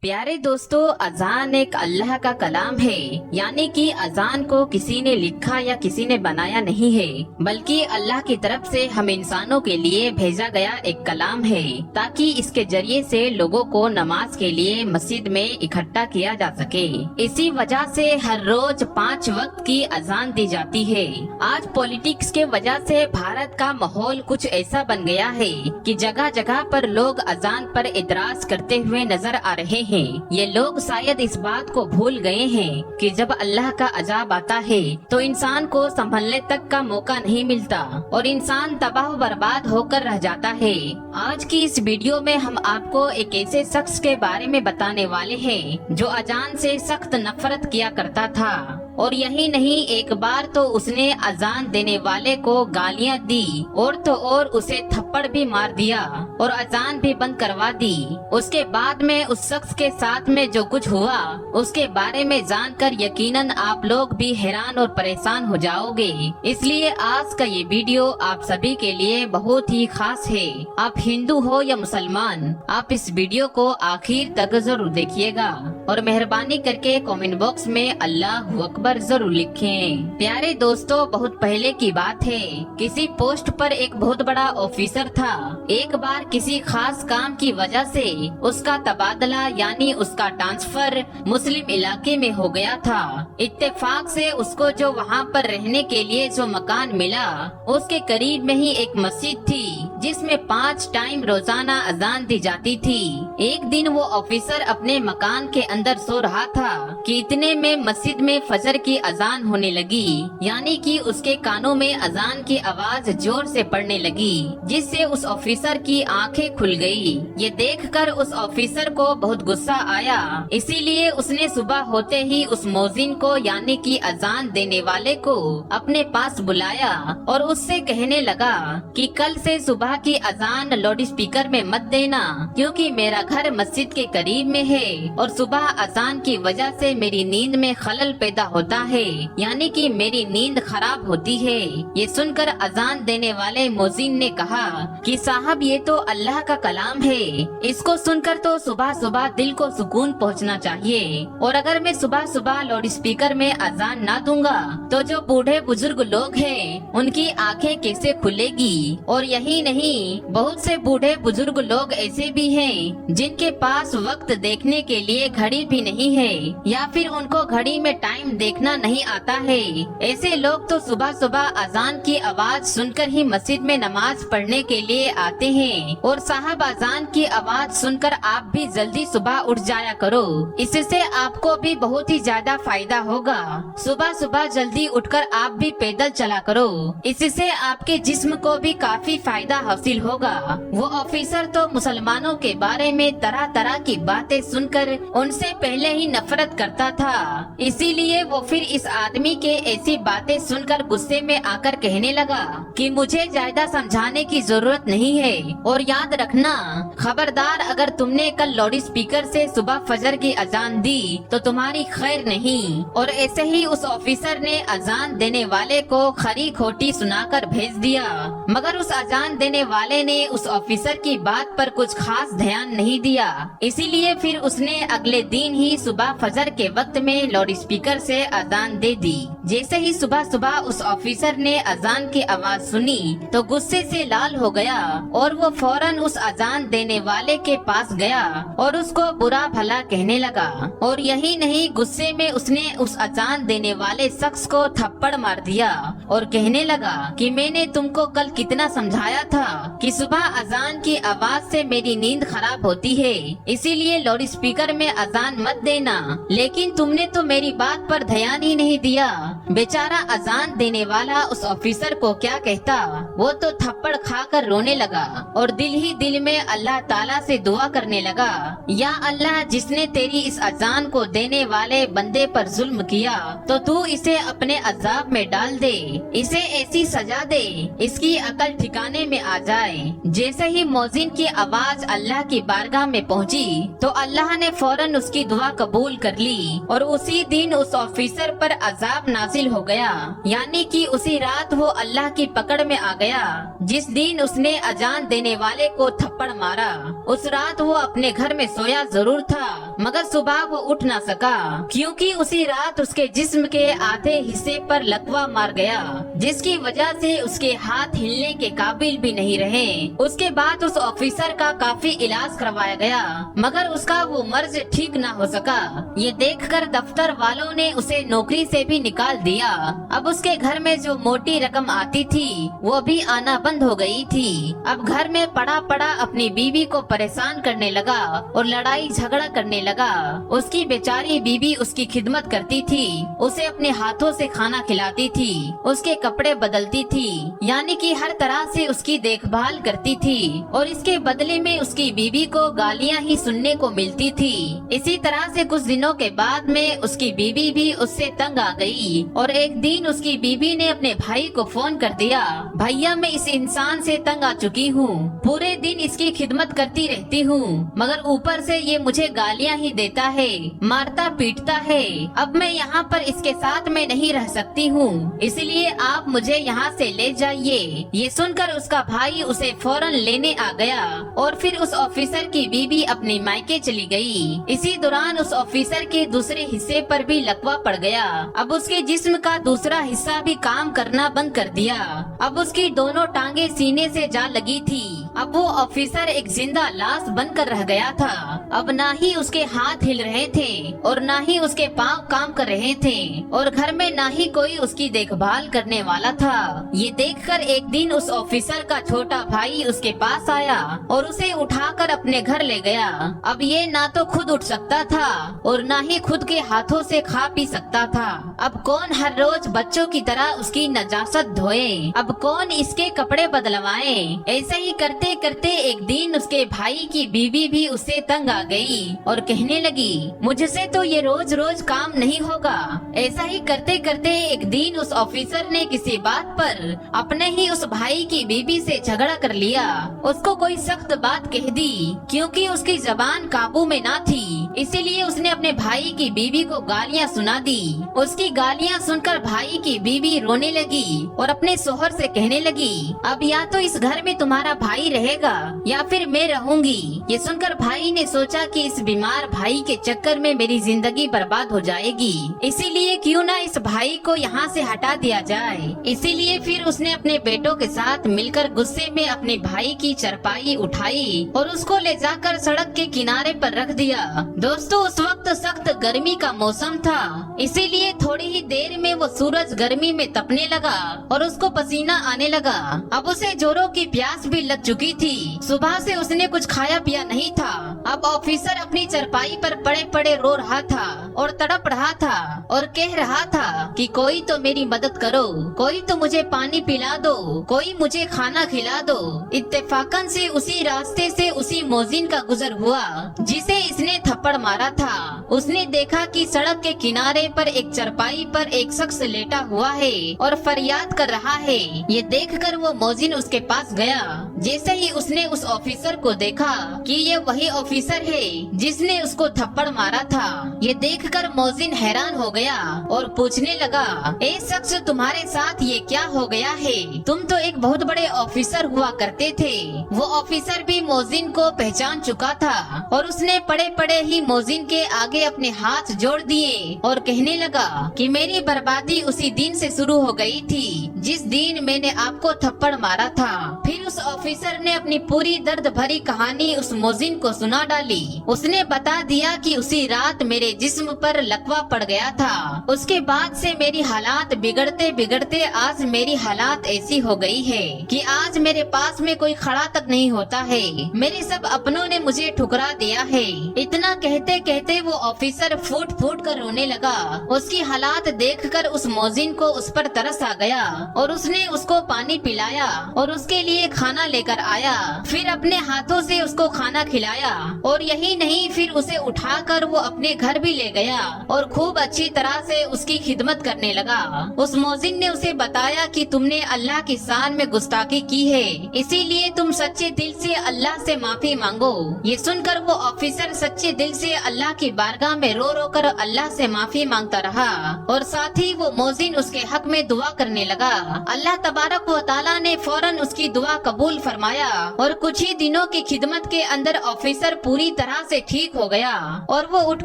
प्यारे दोस्तों, अजान एक अल्लाह का कलाम है, यानी कि अजान को किसी ने लिखा या किसी ने बनाया नहीं है, बल्कि अल्लाह की तरफ से हम इंसानों के लिए भेजा गया एक कलाम है, ताकि इसके जरिए से लोगों को नमाज के लिए मस्जिद में इकट्ठा किया जा सके। इसी वजह से हर रोज 5 वक्त की अजान दी जाती है। आज पॉलिटिक्स के वजह से भारत का माहौल कुछ ऐसा बन गया है कि जगह जगह पर लोग अजान पर इतराज करते हुए नजर आ रहे हैं। ये लोग शायद इस बात को भूल गए हैं कि जब अल्लाह का अजाब आता है तो इंसान को संभलने तक का मौका नहीं मिलता और इंसान तबाह बर्बाद होकर रह जाता है। आज की इस वीडियो में हम आपको एक ऐसे शख्स के बारे में बताने वाले हैं जो अजान से सख्त नफरत किया करता था, और यही नहीं, एक बार तो उसने अजान देने वाले को गालियां दी और तो और उसे थप्पड़ भी मार दिया और अजान भी बंद करवा दी। उसके बाद में उस शख्स के साथ में जो कुछ हुआ उसके बारे में जानकर यकीनन आप लोग भी हैरान और परेशान हो जाओगे। इसलिए आज का ये वीडियो आप सभी के लिए बहुत ही खास है। आप हिंदू हो या मुसलमान, आप इस वीडियो को आखिर तक जरूर देखिएगा और मेहरबानी करके कमेंट बॉक्स में अल्लाह अकबर जरूर लिखें। प्यारे दोस्तों, बहुत पहले की बात है, किसी पोस्ट पर एक बहुत बड़ा ऑफिसर था। एक बार किसी खास काम की वजह से उसका तबादला यानी उसका ट्रांसफर मुस्लिम इलाके में हो गया था। इत्तेफाक से उसको जो वहाँ पर रहने के लिए जो मकान मिला उसके करीब में ही एक मस्जिद थी जिसमें 5 टाइम रोजाना अजान दी जाती थी। एक दिन वो ऑफिसर अपने मकान के अंदर सो रहा था कि इतने में मस्जिद में फजर की अजान होने लगी, यानी कि उसके कानों में अजान की आवाज जोर से पड़ने लगी, जिससे उस ऑफिसर की आंखें खुल गई। ये देखकर उस ऑफिसर को बहुत गुस्सा आया, इसीलिए उसने सुबह होते ही उस मौजिन को यानी कि अजान देने वाले को अपने पास बुलाया और उससे कहने लगा कि कल से सुबह की अजान लाउड स्पीकर में मत देना, क्योंकि मेरा घर मस्जिद के करीब में है और सुबह अजान की वजह से मेरी नींद में खलल पैदा होता है, यानी कि मेरी नींद खराब होती है। ये सुनकर अजान देने वाले मौजिन ने कहा कि साहब, ये तो अल्लाह का कलाम है, इसको सुनकर तो सुबह सुबह दिल को सुकून पहुंचना चाहिए, और अगर मैं सुबह सुबह लाउड स्पीकर में अजान ना दूंगा तो जो बूढ़े बुजुर्ग लोग हैं उनकी आंखें कैसे खुलेगी। और यही नहीं, बहुत से बूढ़े बुजुर्ग लोग ऐसे भी हैं जिनके पास वक्त देखने के लिए घड़ी भी नहीं है या फिर उनको घड़ी में टाइम देखना नहीं आता है। ऐसे लोग तो सुबह सुबह अजान की आवाज सुनकर ही मस्जिद में नमाज पढ़ने के लिए आते हैं। और साहब, अजान की आवाज सुनकर आप भी जल्दी सुबह उठ जाया करो, इससे आपको भी बहुत ही ज्यादा फायदा होगा। सुबह सुबह जल्दी उठकर आप भी पैदल चला करो, इससे आपके जिस्म को भी काफी फायदा हासिल होगा। वो ऑफिसर तो मुसलमानों के बारे में तरह तरह की बातें सुनकर उनसे पहले ही नफरत करता था, इसीलिए वो फिर इस आदमी के ऐसी बातें सुनकर गुस्से में आकर कहने लगा कि मुझे ज्यादा समझाने की जरूरत नहीं है, और याद रखना, खबरदार, अगर तुमने कल लाउड स्पीकर से सुबह फजर की अजान दी तो तुम्हारी खैर नहीं। और ऐसे ही उस ऑफिसर ने अजान देने वाले को खरी खोटी सुनाकर भेज दिया, मगर उस अजान देने वाले ने उस ऑफिसर की बात पर कुछ खास ध्यान नहीं दिया, इसीलिए फिर उसने अगले दिन ही सुबह फजर के वक्त में लाउड स्पीकर से अजान दे दी। जैसे ही सुबह सुबह उस ऑफिसर ने अजान की आवाज सुनी तो गुस्से से लाल हो गया और वो फौरन उस अजान देने वाले के पास गया और उसको बुरा भला कहने लगा। और यही नहीं, गुस्से में उसने उस अजान देने वाले शख्स को थप्पड़ मार दिया और कहने लगा कि मैंने तुमको कल कितना समझाया था कि सुबह अजान की आवाज से मेरी नींद खराब होती है, इसीलिए लाउड स्पीकर में अजान मत देना, लेकिन तुमने तो मेरी बात पर ध्यान ही नहीं दिया। बेचारा अजान देने वाला उस ऑफिसर को क्या कहता, वो तो थप्पड़ खाकर रोने लगा और दिल ही दिल में अल्लाह ताला से दुआ करने लगा, या अल्लाह, जिसने तेरी इस अजान को देने वाले बंदे पर जुल्म किया तो तू इसे अपने अजाब में डाल दे, इसे ऐसी सजा दे इसकी अकल ठिकाने में आ जाए। जैसे ही मौजिन की आवाज अल्लाह की बारगाह में पहुंची तो अल्लाह ने फौरन उसकी दुआ कबूल कर ली और उसी दिन उस ऑफिसर पर अजाब नाजिल हो गया, यानी कि उसी रात वो अल्लाह की पकड़ में आ गया। जिस दिन उसने अजान देने वाले को थप्पड़ मारा उस रात वो अपने घर में सोया जरूर था, मगर सुबह वो उठ ना सका, क्योंकि उसी रात उसके जिस्म के आधे हिस्से पर लकवा मार गया, जिसकी वजह से उसके हाथ हिलने के काबिल भी नहीं रहे। उसके बाद उस ऑफिसर का काफी इलाज करवाया गया, मगर उसका वो मर्ज ठीक ना हो सका। ये देखकर दफ्तर वालों ने उसे नौकरी से भी निकाल दिया। अब उसके घर में जो मोटी रकम आती थी वो भी आना बंद हो गई थी। अब घर में पड़ा पड़ा अपनी बीवी को परेशान करने लगा और लड़ाई झगड़ा करने लगा। उसकी बेचारी बीवी उसकी खिदमत करती थी, उसे अपने हाथों से खाना खिलाती थी, उसके कपड़े बदलती थी, यानी कि हर तरह से उसकी देखभाल करती थी, और इसके बदले में उसकी बीवी को गालियां ही सुनने को मिलती थी। इसी तरह से कुछ दिनों के बाद में उसकी बीवी भी उससे तंग आ गई, और एक दिन उसकी बीवी ने अपने भाई को फोन कर दिया, भैया मैं इस इंसान से तंग आ चुकी हूँ, पूरे दिन इसकी खिदमत करती रहती हूँ, मगर ऊपर से ये मुझे गालियाँ ही देता है, मारता पीटता है। अब मैं यहाँ पर इसके साथ में नहीं रह सकती हूँ, इसलिए आप मुझे यहाँ से ले जाइए। ये सुनकर उसका भाई उसे फौरन लेने आ गया, और फिर उस ऑफिसर की बीवी अपने मायके चली गई। इसी दौरान उस ऑफिसर के दूसरे हिस्से पर भी लकवा पड़ गया। अब उसके जिस्म का दूसरा हिस्सा भी काम करना बंद कर दिया। अब उसकी दोनों टांगे सीने से जा लगी थी। अब वो ऑफिसर एक जिंदा लाश बनकर रह गया था। अब ना ही उसके हाथ हिल रहे थे और ना ही उसके पांव काम कर रहे थे, और घर में ना ही कोई उसकी देखभाल करने वाला था। ये देखकर एक दिन उस ऑफिसर का छोटा भाई उसके पास आया और उसे उठाकर अपने घर ले गया। अब ये ना तो खुद उठ सकता था और ना ही खुद के हाथों से खा पी सकता था। अब कौन हर रोज बच्चों की तरह उसकी नजाकत धोए, अब कौन इसके कपड़े बदलवाए। ऐसे ही करते करते एक दिन उसके भाई की बीवी भी उससे तंग आ गई और कहने लगी, मुझसे तो ये रोज रोज काम नहीं होगा। ऐसा ही करते करते एक दिन उस ऑफिसर ने किसी बात पर अपने ही उस भाई की बीवी से झगड़ा कर लिया। उसको कोई सख्त बात कह दी, क्योंकि उसकी जबान काबू में ना थी, इसीलिए उसने अपने भाई की बीवी को गालियाँ सुना दी। उसकी गालियाँ सुनकर भाई की बीवी रोने लगी और अपने शोहर से कहने लगी, अब या तो इस घर में तुम्हारा भाई रहेगा या फिर मैं रहूंगी। ये सुनकर भाई ने सोचा कि इस बीमार भाई के चक्कर में मेरी जिंदगी बर्बाद हो जाएगी, इसीलिए क्यों ना इस भाई को यहाँ से हटा दिया जाए। इसीलिए फिर उसने अपने बेटों के साथ मिलकर गुस्से में अपने भाई की चारपाई उठाई और उसको ले जाकर सड़क के किनारे पर रख दिया। दोस्तों उस वक्त सख्त गर्मी का मौसम था, इसीलिए थोड़ी ही देर में वो सूरज गर्मी में तपने लगा और उसको पसीना आने लगा। अब उसे जोरों की प्यास भी लग चुकी थी। सुबह से उसने कुछ खाया पिया नहीं था। अब ऑफिसर अपनी चारपाई पर पड़े पड़े रो रहा था और तड़प रहा था और कह रहा था कि कोई तो मेरी मदद करो, कोई तो मुझे पानी पिला दो, कोई मुझे खाना खिला दो। इत्तेफाकन से उसी रास्ते से उसी मोजिन का गुजर हुआ जिसे इसने थप्पड़ मारा था। उसने देखा कि सड़क के किनारे पर एक चारपाई पर एक शख्स लेटा हुआ है और फरियाद कर रहा है। ये देखकर वो मोजिन उसके पास गया। जैसे ही उसने उस ऑफिसर को देखा कि ये वही ऑफिसर है जिसने उसको थप्पड़ मारा था, ये देखकर मोजिन हैरान हो गया और पूछने लगा, ए शख्स तुम्हारे साथ ये क्या हो गया है? तुम तो एक बहुत बड़े ऑफिसर हुआ करते थे। वो ऑफिसर भी मोजिन को पहचान चुका था और उसने पड़े पड़े ही मोजिन के आगे अपने हाथ जोड़ दिए और कहने लगा कि मेरी बर्बादी उसी दिन से शुरू हो गई थी जिस दिन मैंने आपको थप्पड़ मारा था। फिर उस ऑफिसर ने अपनी पूरी दर्द भरी कहानी उस मोजिन को सुना डाली। उसने बता दिया कि उसी रात मेरे जिस्म पर लकवा पड़ गया था। उसके बाद से मेरी हालात बिगड़ते बिगड़ते आज मेरी हालात ऐसी हो गई है कि आज मेरे पास में कोई खड़ा तक नहीं होता है। मेरे सब अपनों ने मुझे ठुकरा दिया है। इतना कहते कहते वो ऑफिसर फूट फूट कर रोने लगा। उसकी हालात देखकर उस मोजिन को उस पर तरस आ गया और उसने उसको पानी पिलाया और उसके लिए खाना लेकर आया। फिर अपने हाथों से उसको खाना खिलाया और यही नहीं, फिर उसे उठाकर वो अपने घर بھی لے گیا اور خوب اچھی طرح سے اس کی خدمت کرنے لگا۔ اس موذن نے اسے بتایا کہ تم نے اللہ کی شان میں گستاخی کی ہے، اسی لیے تم سچے دل سے اللہ سے معافی مانگو۔ یہ سن کر وہ آفیسر سچے دل سے اللہ کی بارگاہ میں رو رو کر اللہ سے معافی مانگتا رہا اور ساتھ ہی وہ موذن اس کے حق میں دعا کرنے لگا۔ اللہ تبارک و تعالیٰ نے فوراً اس کی دعا قبول فرمایا اور کچھ ہی دنوں کی خدمت کے اندر آفیسر پوری طرح سے ٹھیک ہو گیا اور وہ اٹھ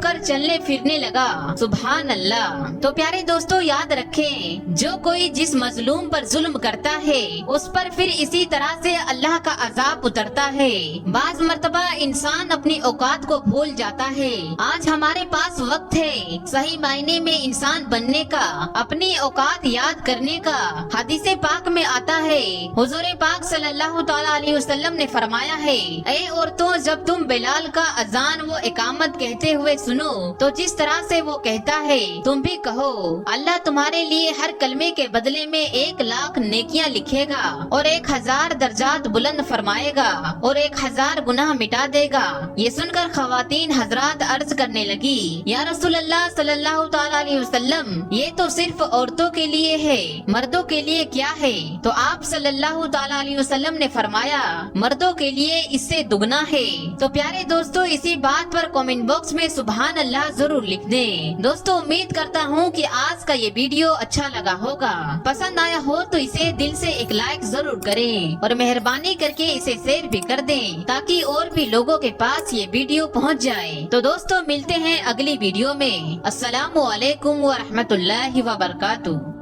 کر چلنے پھرنے لگا۔ سبحان اللہ۔ تو پیارے دوستو یاد رکھیں، جو کوئی جس مظلوم پر ظلم کرتا ہے اس پر پھر اسی طرح سے اللہ کا عذاب اترتا ہے۔ بعض مرتبہ انسان اپنی اوقات کو بھول جاتا ہے۔ آج ہمارے پاس وقت ہے صحیح معنی میں انسان بننے کا، اپنی اوقات یاد کرنے کا۔ حدیث پاک میں آتا ہے، حضور پاک صلی اللہ تعالی علیہ وسلم نے فرمایا ہے، اے عورتوں، جب تم بلال کا اذان و اقامت کہتے ہوئے سنو تو جس طرح سے وہ کہتا ہے تم بھی کہو۔ اللہ تمہارے لیے ہر کلمے کے بدلے میں 1,00,000 نیکیاں لکھے گا اور 1,000 درجات بلند فرمائے گا اور 1,000 گناہ مٹا دے گا۔ یہ سن کر خواتین حضرات عرض کرنے لگی، یا رسول اللہ صلی اللہ تعالی علیہ وسلم، یہ تو صرف عورتوں کے لیے ہے، مردوں کے لیے کیا ہے؟ تو آپ صلی اللہ تعالی علیہ وسلم نے فرمایا، مردوں کے لیے اس سے دگنا ہے۔ تو پیارے دوستو اسی بات پر کامنٹ باکس میں سبحان اللہ ضرور لکھ دیں۔ دوستو امید کرتا ہوں کہ آج کا یہ ویڈیو اچھا لگا ہوگا، پسند آیا ہو تو اسے دل سے ایک لائک ضرور کریں اور مہربانی کر کے اسے شیئر بھی کر دیں تاکہ اور بھی لوگوں کے پاس یہ ویڈیو پہنچ جائے۔ تو دوستو ملتے ہیں اگلی ویڈیو میں۔ السلام علیکم ورحمۃ اللہ وبرکاتہ۔